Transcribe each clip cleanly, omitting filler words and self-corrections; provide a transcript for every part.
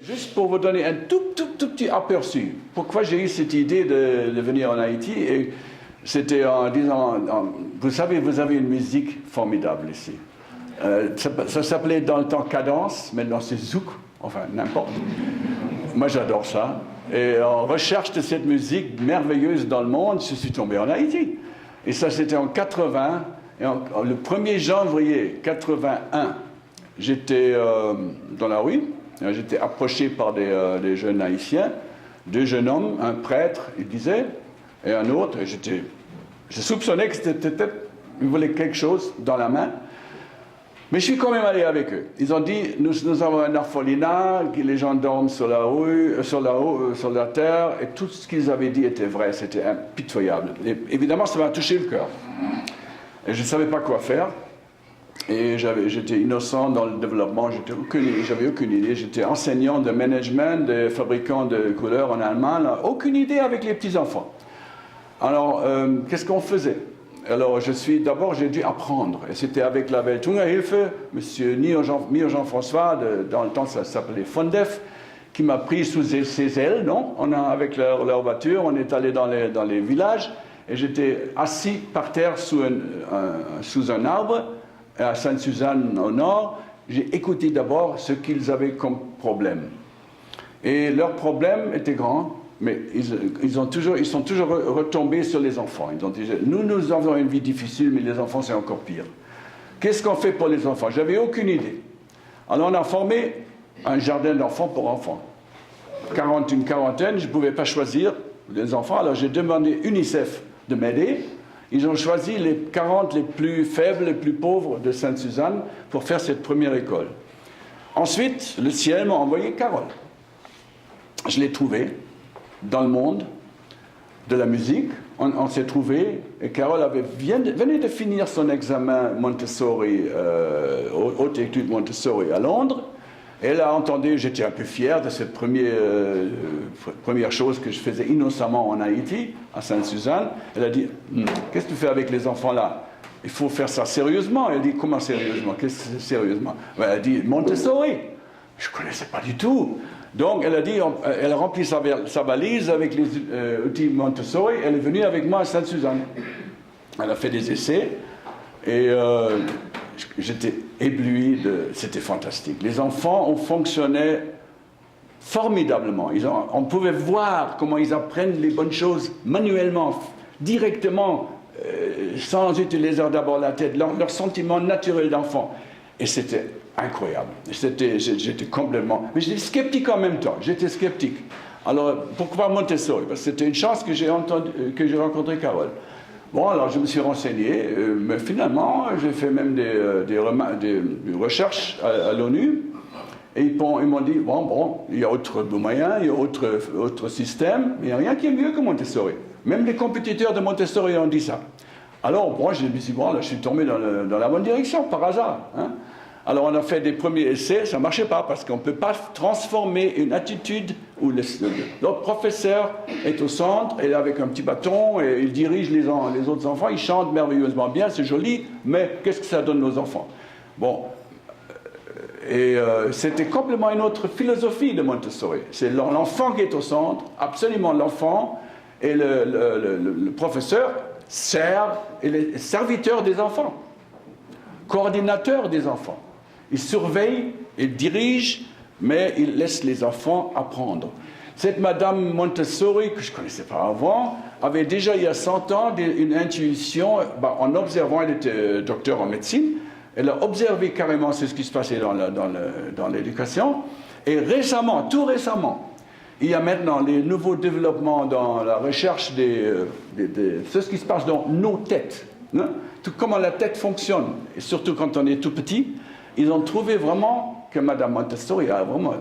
Juste pour vous donner un tout petit aperçu, pourquoi j'ai eu cette idée de venir en Haïti, et c'était en disant, vous savez, vous avez une musique formidable ici. Ça s'appelait dans le temps cadence, maintenant c'est zouk, enfin n'importe. Moi j'adore ça. Et en recherche de cette musique merveilleuse dans le monde, je suis tombé en Haïti. Et ça c'était en 80, et le 1er janvier 81, j'étais dans la rue. J'étais approché par des jeunes haïtiens, 2 jeunes hommes, un prêtre, il disait, et un autre, et je soupçonnais que c'était peut-être, ils voulaient quelque chose dans la main, mais je suis quand même allé avec eux. Ils ont dit, nous avons un orphelinat, les gens dorment sur la rue, sur la terre, et tout ce qu'ils avaient dit était vrai, c'était impitoyable. Et évidemment, ça m'a touché le cœur. Et je ne savais pas quoi faire. Et j'étais innocent dans le développement, j'avais aucune idée. J'étais enseignant de management, de fabricant de couleurs en Allemagne, aucune idée avec les petits-enfants. Alors, qu'est-ce qu'on faisait? Alors, d'abord, j'ai dû apprendre. Et c'était avec la Welthungerhilfe, M. Mio Jean-François, dans le temps ça s'appelait Fondef, qui m'a pris sous ses ailes, non? Avec leur voiture, on est allé dans les villages, et j'étais assis par terre sous un arbre, à Sainte-Suzanne au nord. J'ai écouté d'abord ce qu'ils avaient comme problème. Et leur problème était grand, mais ils sont toujours retombés sur les enfants. Ils ont dit, nous avons une vie difficile, mais les enfants c'est encore pire. Qu'est-ce qu'on fait pour les enfants? J'avais aucune idée. Alors on a formé un jardin d'enfants pour enfants. Une quarantaine, je ne pouvais pas choisir les enfants, alors j'ai demandé UNICEF de m'aider. Ils ont choisi les 40 les plus faibles, les plus pauvres de Sainte-Suzanne pour faire cette première école. Ensuite, le ciel m'a envoyé Carole. Je l'ai trouvée dans le monde de la musique. On s'est trouvés, et Carole venait de finir son examen Montessori, haute étude Montessori à Londres. Et elle a entendu, j'étais un peu fier de cette première chose que je faisais innocemment en Haïti, à Sainte-Suzanne. Elle a dit, qu'est-ce que tu fais avec les enfants là? Il faut faire ça sérieusement. Elle dit, comment sérieusement? Qu'est-ce que c'est sérieusement? Elle a dit, Montessori. Je ne connaissais pas du tout. Donc elle a dit, elle a rempli sa valise avec les outils Montessori. Elle est venue avec moi à Sainte-Suzanne. Elle a fait des essais, et j'étais ébloui, c'était fantastique. Les enfants ont fonctionné formidablement. On pouvait voir comment ils apprennent les bonnes choses manuellement, directement, sans utiliser d'abord la tête, leur sentiment naturel d'enfant. Et c'était incroyable. J'étais complètement... Mais j'étais sceptique en même temps. J'étais sceptique. Alors, pourquoi Montessori? Parce que c'était une chance que j'ai rencontré Carole. Bon, alors je me suis renseigné, mais finalement, j'ai fait même des recherches à l'ONU, et ils m'ont dit, bon, il y a autre moyen, il y a autre système, mais il n'y a rien qui est mieux que Montessori. Même les compétiteurs de Montessori ont dit ça. Alors, bon, je me suis dit, bon, là, je suis tombé dans la bonne direction, par hasard. Hein. Alors, on a fait des premiers essais, ça ne marchait pas, parce qu'on ne peut pas transformer une attitude où l'autre professeur est au centre, et avec un petit bâton, et il dirige les autres enfants, ils chantent merveilleusement bien, c'est joli, mais qu'est-ce que ça donne aux enfants? Bon, c'était complètement une autre philosophie de Montessori. C'est l'enfant qui est au centre, absolument l'enfant, et le professeur est le serviteur des enfants, coordinateur des enfants. Il surveille, il dirige, mais il laisse les enfants apprendre. Cette Madame Montessori, que je ne connaissais pas avant, avait déjà il y a 100 ans une intuition, en observant, elle était docteur en médecine, elle a observé carrément ce qui se passait dans l'éducation, et tout récemment, il y a maintenant les nouveaux développements dans la recherche de ce qui se passe dans nos têtes, hein, comment la tête fonctionne, et surtout quand on est tout petit. Ils ont trouvé vraiment que Mme Montessori a vraiment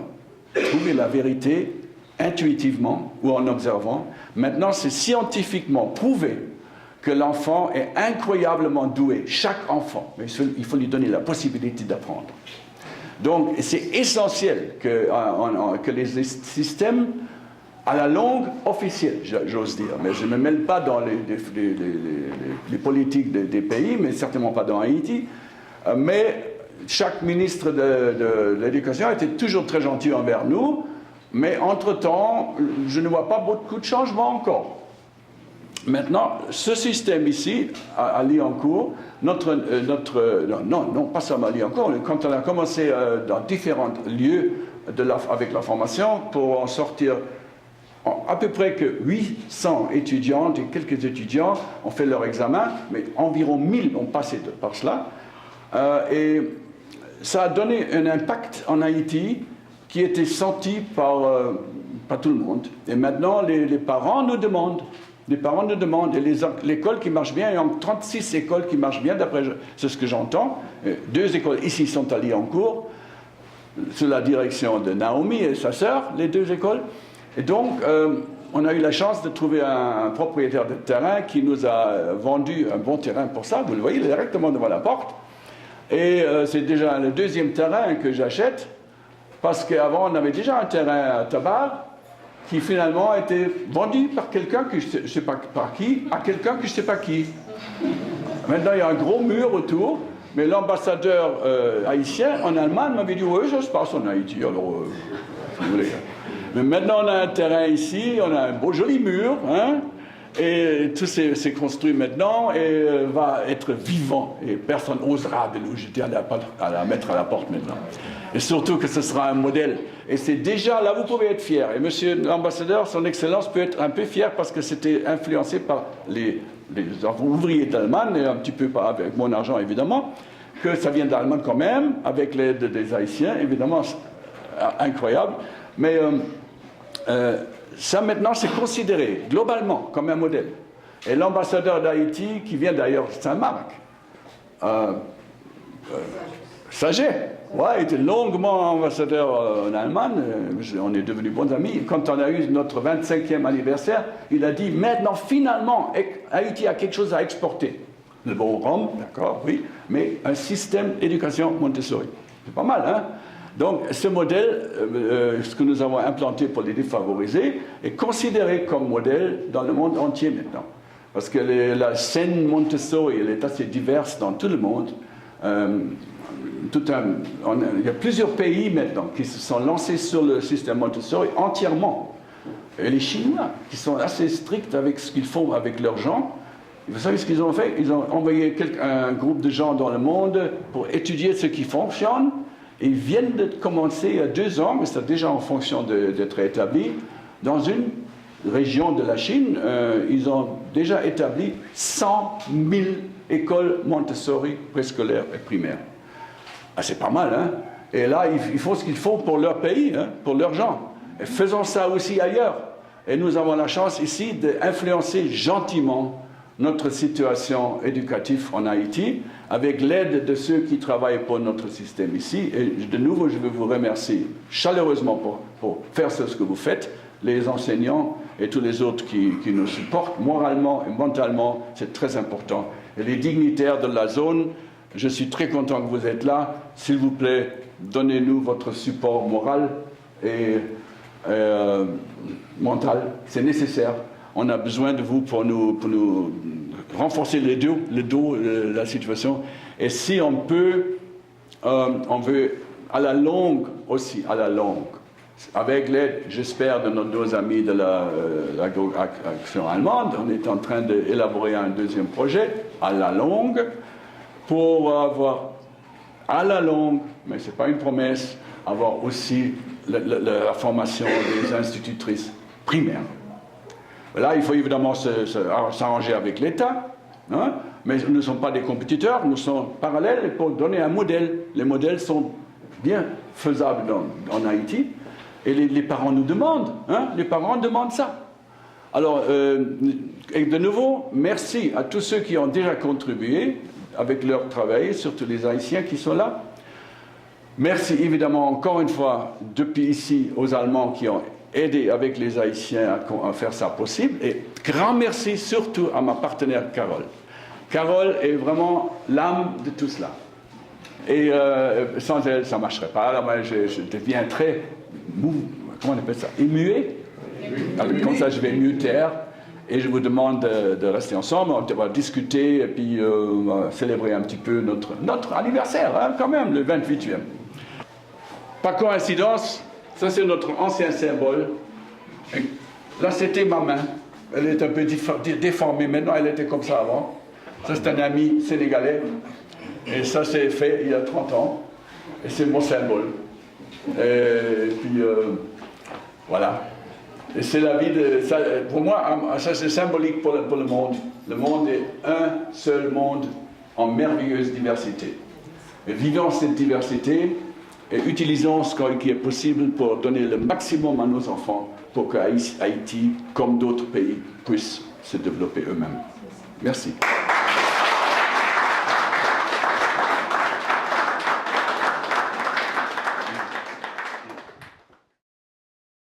trouvé la vérité intuitivement ou en observant. Maintenant, c'est scientifiquement prouvé que l'enfant est incroyablement doué, chaque enfant. Mais il faut lui donner la possibilité d'apprendre. Donc, c'est essentiel que les systèmes, à la longue, officiels, j'ose dire, mais je ne me mêle pas dans les politiques des pays, mais certainement pas dans Haïti, mais chaque ministre de l'Éducation était toujours très gentil envers nous, mais entre-temps, je ne vois pas beaucoup de changements encore. Maintenant, ce système ici, à Liancourt, non, pas seulement à Liancourt, quand on a commencé dans différents lieux avec la formation, pour en sortir à peu près que 800 étudiantes et quelques étudiants ont fait leur examen, mais environ 1000 ont passé par cela. Et ça a donné un impact en Haïti qui était senti par tout le monde. Et maintenant, les parents nous demandent. Les parents nous demandent, et l'école qui marche bien, il y a 36 écoles qui marchent bien, d'après c'est ce que j'entends. 2 écoles ici sont à Liancourt, sous la direction de Naomi et sa sœur, les 2 écoles. Et donc, on a eu la chance de trouver un propriétaire de terrain qui nous a vendu un bon terrain pour ça. Vous le voyez directement devant la porte. Et c'est déjà le 2e terrain que j'achète, parce qu'avant, on avait déjà un terrain à Tabar, qui finalement a été vendu par quelqu'un que je ne sais pas par qui, à quelqu'un que je ne sais pas qui. Maintenant, il y a un gros mur autour, mais l'ambassadeur haïtien en Allemagne m'avait dit « Oui, ça se passe en Haïti, alors, si vous voulez. » Mais maintenant, on a un terrain ici, on a un beau joli mur, hein, et tout s'est construit maintenant et va être vivant. Et personne n'osera de nous jeter à la mettre à la porte maintenant. Et surtout que ce sera un modèle. Et c'est déjà, là vous pouvez être fier. Et monsieur l'ambassadeur, son excellence peut être un peu fier parce que c'était influencé par les ouvriers d'Allemagne, et un petit peu avec mon argent évidemment, que ça vient d'Allemagne quand même, avec l'aide des Haïtiens, évidemment, incroyable. Mais ça maintenant c'est considéré globalement comme un modèle. Et l'ambassadeur d'Haïti, qui vient d'ailleurs de Saint-Marc, Saget, ouais, il était longuement ambassadeur en Allemagne, on est devenus bons amis. Quand on a eu notre 25e anniversaire, il a dit, maintenant, finalement, Haïti a quelque chose à exporter. Le bon rhum, d'accord, oui, mais un système d'éducation Montessori. C'est pas mal, hein? Donc, ce modèle, ce que nous avons implanté pour les défavorisés, est considéré comme modèle dans le monde entier maintenant. Parce que la scène Montessori, elle est assez diverse dans tout le monde. Il y a plusieurs pays maintenant qui se sont lancés sur le système Montessori entièrement. Et les Chinois, qui sont assez stricts avec ce qu'ils font avec leurs gens, vous savez ce qu'ils ont fait? Ils ont envoyé un groupe de gens dans le monde pour étudier ce qui fonctionne. Et ils viennent de commencer il y a 2 ans, mais c'est déjà en fonction d'être établi, dans une région de la Chine, ils ont déjà établi 100 000 écoles Montessori préscolaires et primaires. Ah, c'est pas mal, hein? Et là, ils font ce qu'ils font pour leur pays, hein, pour leurs gens. Et faisons ça aussi ailleurs. Et nous avons la chance ici d'influencer gentiment notre situation éducative en Haïti, avec l'aide de ceux qui travaillent pour notre système ici. Et de nouveau, je veux vous remercier chaleureusement pour faire ce que vous faites, les enseignants et tous les autres qui nous supportent moralement et mentalement, c'est très important. Et les dignitaires de la zone, je suis très content que vous êtes là. S'il vous plaît, donnez-nous votre support moral et mental. C'est nécessaire. On a besoin de vous pour nous renforcer le dos, la situation. Et si on peut, on veut à la longue aussi, à la longue, avec l'aide, j'espère, de nos 2 amis de l'action allemande, on est en train d'élaborer un 2e projet à la longue pour avoir à la longue, mais ce n'est pas une promesse, avoir aussi la formation des institutrices primaires. Là, il faut évidemment s'arranger avec l'État, hein, mais nous ne sommes pas des compétiteurs, nous sommes parallèles pour donner un modèle. Les modèles sont bien faisables en Haïti, et les parents nous demandent, hein, les parents demandent ça. Alors, et de nouveau, merci à tous ceux qui ont déjà contribué avec leur travail, surtout les Haïtiens qui sont là. Merci évidemment encore une fois, depuis ici, aux Allemands qui ont aidé avec les Haïtiens à faire ça possible. Et grand merci surtout à ma partenaire Carole. Carole est vraiment l'âme de tout cela. Et sans elle, ça ne marcherait pas. Alors, je deviens très comment on appelle ça? Émué. Comme ça, je vais mieux taire. Et je vous demande de rester ensemble, on va discuter et puis on va célébrer un petit peu notre anniversaire, hein, quand même, le 28e. Par coïncidence, ça c'est notre ancien symbole. Et là c'était ma main, elle est un peu déformée maintenant, elle était comme ça avant. Ça c'est un ami sénégalais, et ça c'est fait il y a 30 ans, et c'est mon symbole. Et puis voilà. Et c'est la vie de... Ça, pour moi, ça c'est symbolique pour le monde. Le monde est un seul monde en merveilleuse diversité. Et vivons cette diversité et utilisons ce qui est possible pour donner le maximum à nos enfants pour que Haïti, comme d'autres pays, puissent se développer eux-mêmes. Merci.